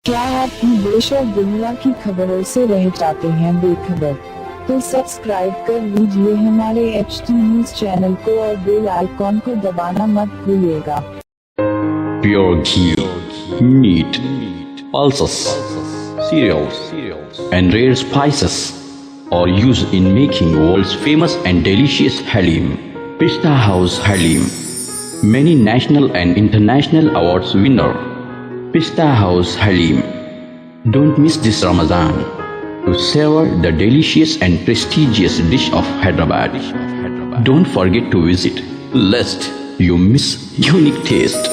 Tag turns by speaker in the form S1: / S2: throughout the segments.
S1: क्या आप देश और दुनिया की खबरों से रह जाते हैं बेखबर? तो सब्सक्राइब कर लीजिए हमारे HT न्यूज चैनल को और बेल आइकॉन को दबाना मत भूलिएगा।
S2: Pure ghee, meat, pulses, cereals, and rare spices are used in making world's famous and delicious halim. Pista House Halim, many national and international awards winner. Pista House Halim. Don't miss this Ramadan to savor the delicious and prestigious dish of Hyderabad. Don't forget to visit, lest you miss unique taste.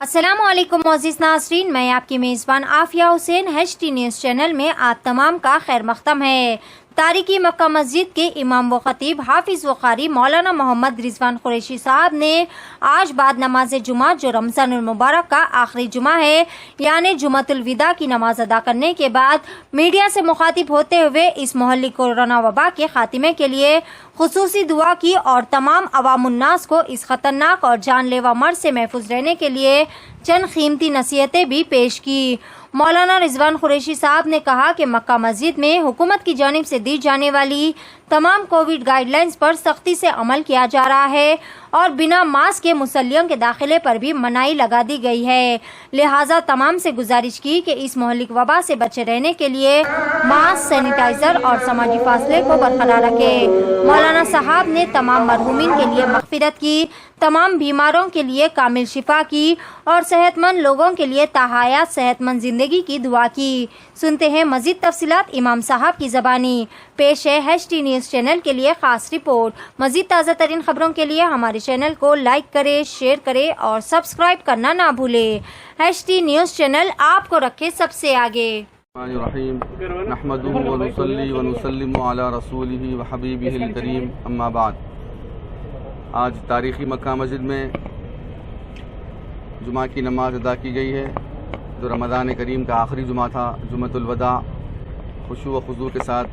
S3: अस्सलामुअलैकुम मोअज़्ज़िज़ नाज़रीन, मैं आपकी मेज़बान Afia Hussain. HT news channel में आप तमाम का खैर मक़दम है। तारीकी मक्का मस्जिद के इमाम व खतीब हाफिज़ व क़ारी मौलाना मोहम्मद रिजवान कुरैशी साहब ने आज बाद नमाज जुमा, जो रमज़ानुल मुबारक का आखिरी जुमा है, यानी जुमातुल विदा की नमाज अदा करने के बाद मीडिया से मुखातिब होते हुए इस मोहल्ली कोरोना वबा के खात्मे के लिए खुसूसी दुआ की और तमाम अवामुन्नास को इस खतरनाक और जानलेवा मर्ज से महफूज रहने के लिए चंद कीमती नसीहतें भी पेश की। मौलाना रिजवान कुरैशी साहब ने कहा कि मक्का मस्जिद में हुकूमत की जानिब से दी जाने वाली तमाम कोविड गाइडलाइंस पर सख्ती से अमल किया जा रहा है और बिना मास्क के मुसल्लियों के दाखिले पर भी मनाही लगा दी गई है। लिहाजा तमाम से गुजारिश की कि इस मोहल्लिक वबा से बचे रहने के लिए मास्क, सैनिटाइजर और समाजी फासले को बरकरार रखें। मौलाना साहब ने तमाम मरहूमीन के लिए मग़फ़िरत की, तमाम बीमारों के लिए कामिल शिफा की और सेहतमंद लोगों के लिए ताहयात सेहतमंद जिंदगी की दुआ की। सुनते हैं मज़ीद तफसीलात इमाम साहब की ज़बानी। पेश है HT न्यूज़ चैनल के लिए खास रिपोर्ट। मज़ीद ताज़ा तरीन खबरों के लिए हमारे चैनल को लाइक करें, शेयर करें और सब्सक्राइब करना ना भूलें। HT न्यूज़ चैनल आपको रखे सबसे आगे।
S4: नहमदुहु व नुसल्ली व नुसल्लिमु अला रसूलिही व हबीबिहिल करीम, अम्मा बाद। आज तारीख़ी मक्का मस्जिद में जुमा की नमाज अदा की गई है, जो रमज़ान करीम का आखिरी जुमा था, जुमतुल वदा। खुशू व खुजू के साथ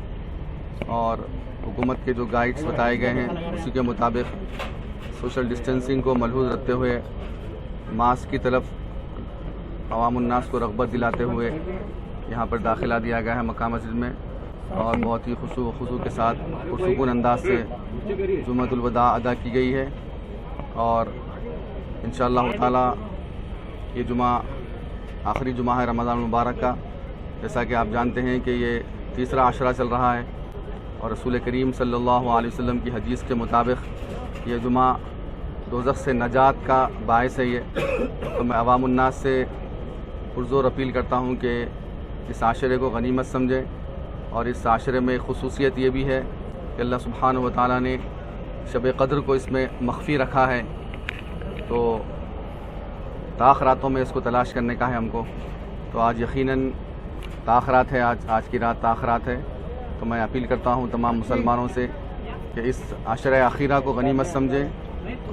S4: और हुकूमत के जो गाइड्स बताए गए हैं उसी के मुताबिक सोशल डिस्टेंसिंग को मलहूज़ रखते हुए मास्क की तरफ अवामुन्नास को रग़बत दिलाते हुए यहाँ पर दाखिला दिया गया है मक्का मस्जिद में, और बहुत ही खुशू व खुजू के साथ पुरसुकून अंदाज से जुमतुल वदा अदा की गई है। और इंशाअल्लाह ताला ये जुमा आखिरी जुमा है रमज़ान मुबारक का। जैसा कि आप जानते हैं कि ये तीसरा आशरा चल रहा है और रसूल करीम सल्लल्लाहु अलैहि वसल्लम की हदीस के मुताबिक ये जुमा दोज़ख से नजात का बायस है ये। तो मैं अवामुन्नास से पुरज़ोर अपील करता हूँ कि इस आशरे को गनीमत समझें। और इस आशरे में खुसूसियत ये भी है कि अल्लाह सुब्हानहु व तआला ने शब क़द्र को इसमें मख्फ़ी रखा है, तो ताख़रातों में इसको तलाश करने का है हमको। तो आज यकीनन ताख़रात है, आज की रात ताख़रात है। तो मैं अपील करता हूँ तमाम मुसलमानों से कि इस आशरा आखिरा को गनीमत समझें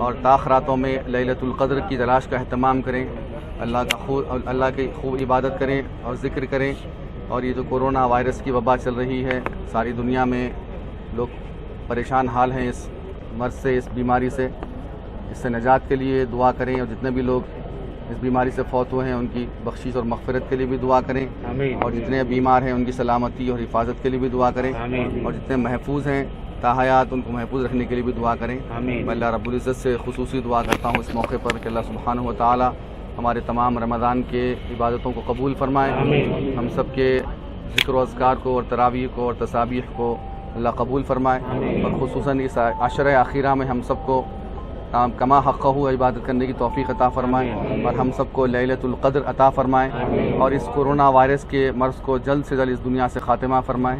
S4: और ताख़रातों में लैलतुल क़द्र की तलाश का अहतमाम करें, अल्लाह की खूब इबादत करें और ज़िक्र करें। और ये जो कोरोना वायरस की वबा चल रही है, सारी दुनिया में लोग परेशान हाल हैं इस मर्ज़ से, इस बीमारी से। इससे निजात के लिए दुआ करें और जितने भी लोग इस बीमारी से फौत हुए हैं उनकी बख्शिश और मग़फ़िरत के लिए भी दुआ करें, और जितने बीमार हैं उनकी सलामती और हिफाजत के लिए भी दुआ करें, और जितने महफूज हैं ताहयात उनको महफूज रखने के लिए भी दुआ करें। मैं अल्लाह रब्बुल इज़्ज़त से खुसूसी दुआ करता हूँ इस मौके पर कि अल्लाह सुब्हानहु व तआला हमारे तमाम रमज़ान के इबादतों को कबूल फरमाए, हम सब के ज़िक्र व अज़कार को और तरावीह को और तसाबीह को अल्लाह कबूल फरमाए, और ख़ुसूसन इस आशरा आखिरा में हम सब को कमा हक़्क़हु इबादत करने की तौफ़ीक़ अता फ़रमाए, और हम सबको लैलतुल क़द्र अता फ़रमाए, और इस कोरोना वायरस के मर्ज़ को जल्द से जल्द इस दुनिया से ख़ात्मा फ़रमाए।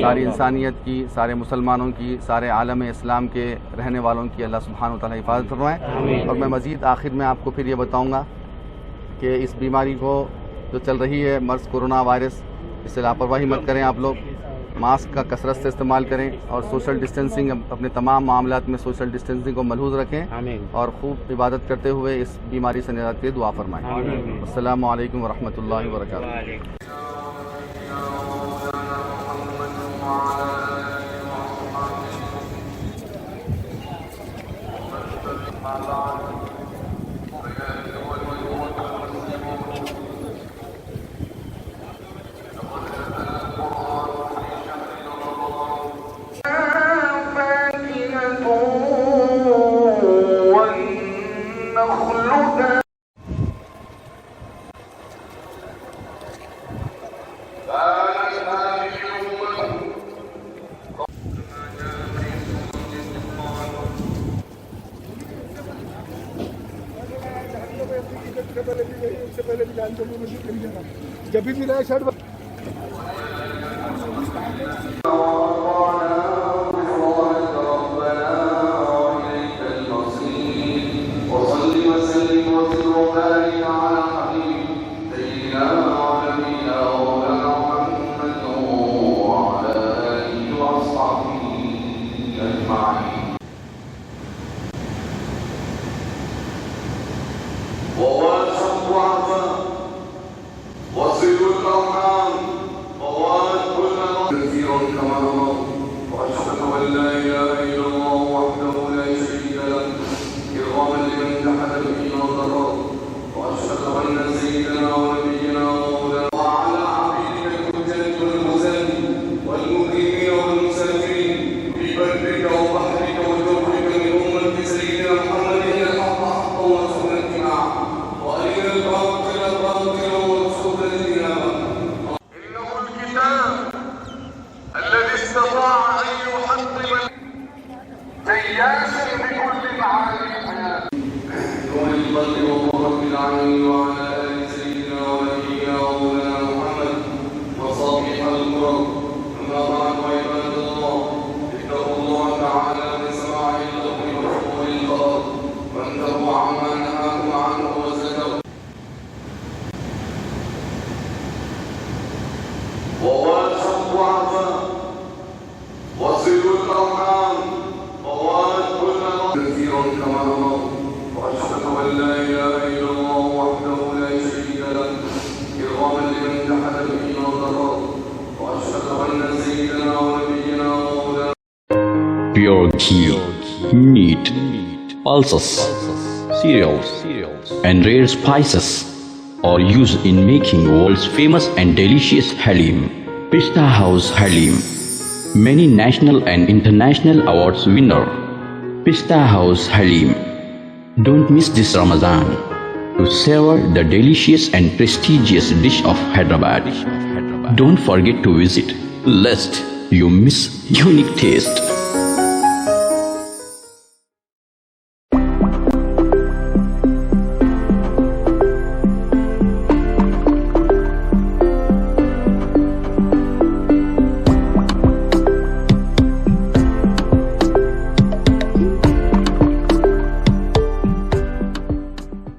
S4: सारी इंसानियत की, सारे मुसलमानों की, सारे आलम इस्लाम के रहने वालों की अल्लाह सुब्हानहु व तआला हिफाज़त फ़रमाए। और मैं मज़ीद आखिर में आपको फिर ये बताऊँगा कि इस बीमारी को जो चल रही है मर्ज़ कोरोना वायरस, इससे लापरवाही मत करें आप लोग। मास्क का कसरत से इस्तेमाल करें और सोशल डिस्टेंसिंग, अपने तमाम मामलात में सोशल डिस्टेंसिंग को मलहूज़ रखें और खूब इबादत करते हुए इस बीमारी से निजात के दुआ फरमाएं। अस्सलामु अलैकुम व रहमतुल्लाहि व बरकातुहू।
S5: جب بھی ملا shirt
S2: Pure ghee, meat, pulses, cereals, and rare spices are used in making world's famous and delicious halim. Pista House Halim, many national and international awards winner. Pista House Halim. Don't miss this Ramadan to savor the delicious and prestigious dish of Hyderabad. Don't forget to visit, lest you miss unique taste.